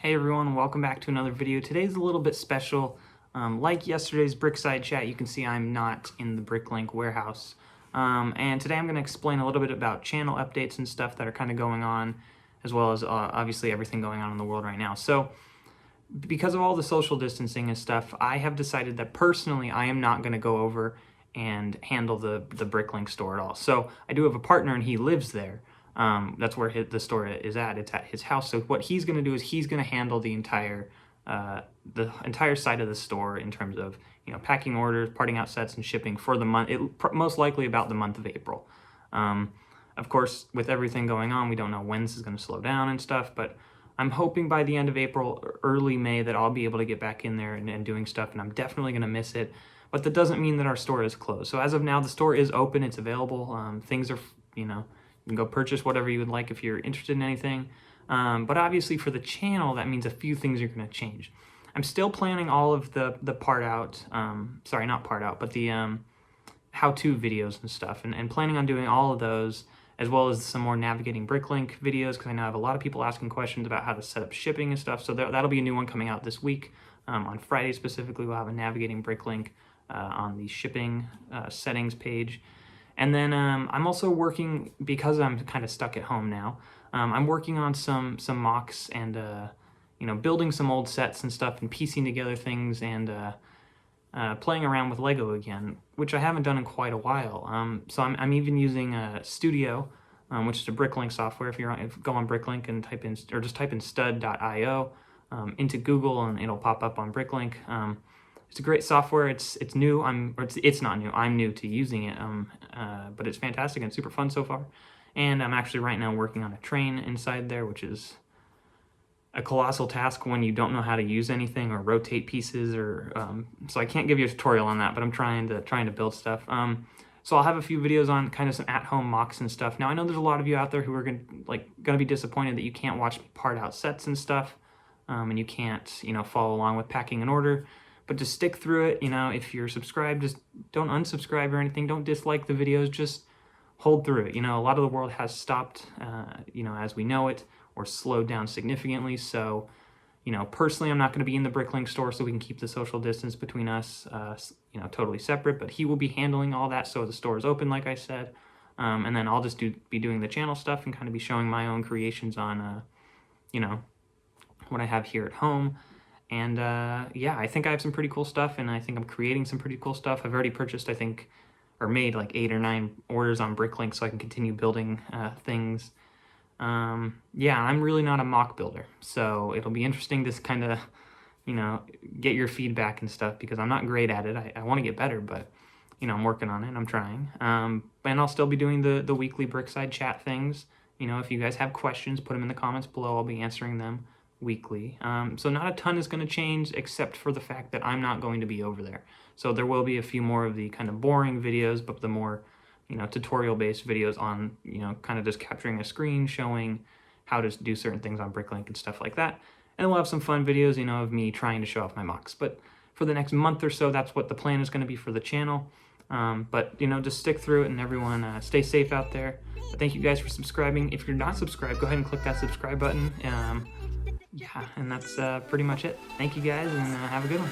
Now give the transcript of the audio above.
Hey everyone, welcome back to another video. Today's a little bit special. Like yesterday's Brickside chat, you can see I'm not in the BrickLink warehouse. And today I'm going to explain a little bit about channel updates and stuff that are kind of going on, as well as obviously everything going on in the world right now. So because of all the social distancing and stuff, I have decided that personally I am not going to go over and handle the BrickLink store at all. So I do have a partner and he lives there. That's where the store is at. It's at his house. So what he's going to do is he's going to handle the entire side of the store in terms of packing orders, parting out sets, and shipping for the month. Most likely about the month of April. Of course, with everything going on, we don't know when this is going to slow down and stuff. But I'm hoping by the end of April, or early May, that I'll be able to get back in there and doing stuff. And I'm definitely going to miss it. But that doesn't mean that our store is closed. So as of now, the store is open. It's available. Things are you can go purchase whatever you would like if you're interested in anything. But obviously for the channel, that means a few things are going to change. I'm still planning all of the part out, sorry, not part out, but the how-to videos and stuff, and planning on doing all of those, as well as some more navigating BrickLink videos, because I know I have a lot of people asking questions about how to set up shipping and stuff. So that'll be a new one coming out this week. On Friday specifically, we'll have a navigating BrickLink on the shipping settings page. And then I'm also working, because I'm kind of stuck at home now, I'm working on some mocks and building some old sets and stuff and piecing together things and playing around with Lego again, which I haven't done in quite a while. So I'm even using Studio, which is a BrickLink software. If you go on BrickLink and type in, or just type in stud.io into Google, and it'll pop up on BrickLink. It's a great software. It's new. It's not new. I'm new to using it. But it's fantastic and super fun so far. And I'm actually right now working on a train inside there, which is a colossal task when you don't know how to use anything or rotate pieces, or so I can't give you a tutorial on that. But I'm trying to build stuff. So I'll have a few videos on kind of some at-home mocks and stuff. Now I know there's a lot of you out there who are gonna be disappointed that you can't watch me part out sets and stuff, and you can't follow along with packing an order. But just stick through it. If you're subscribed, just don't unsubscribe or anything. Don't dislike the videos. Just hold through it. A lot of the world has stopped, as we know it, or slowed down significantly. So, personally, I'm not going to be in the BrickLink store, so we can keep the social distance between us, totally separate. But he will be handling all that, so the store is open, like I said. And then I'll just be doing the channel stuff and kind of be showing my own creations on, what I have here at home. And yeah, I think I have some pretty cool stuff, and I think I'm creating some pretty cool stuff. I've already purchased, I think, or made like 8 or 9 orders on BrickLink, so I can continue building things. Yeah, I'm really not a mock builder, so it'll be interesting to kind of, get your feedback and stuff, because I'm not great at it. I want to get better, but, I'm working on it. I'm trying. And I'll still be doing the weekly Brickside chat things. If you guys have questions, put them in the comments below. I'll be answering them weekly. So not a ton is going to change, except for the fact that I'm not going to be over there. So there will be a few more of the kind of boring videos, but the more tutorial based videos on kind of just capturing a screen, showing how to do certain things on BrickLink and stuff like that. And then we'll have some fun videos of me trying to show off my mocks. But for the next month or so, that's what the plan is going to be for the channel. But just stick through it, and everyone stay safe out there. But thank you guys for subscribing. If you're not subscribed, go ahead and click that subscribe button. Yeah, and that's pretty much it. Thank you guys, and have a good one.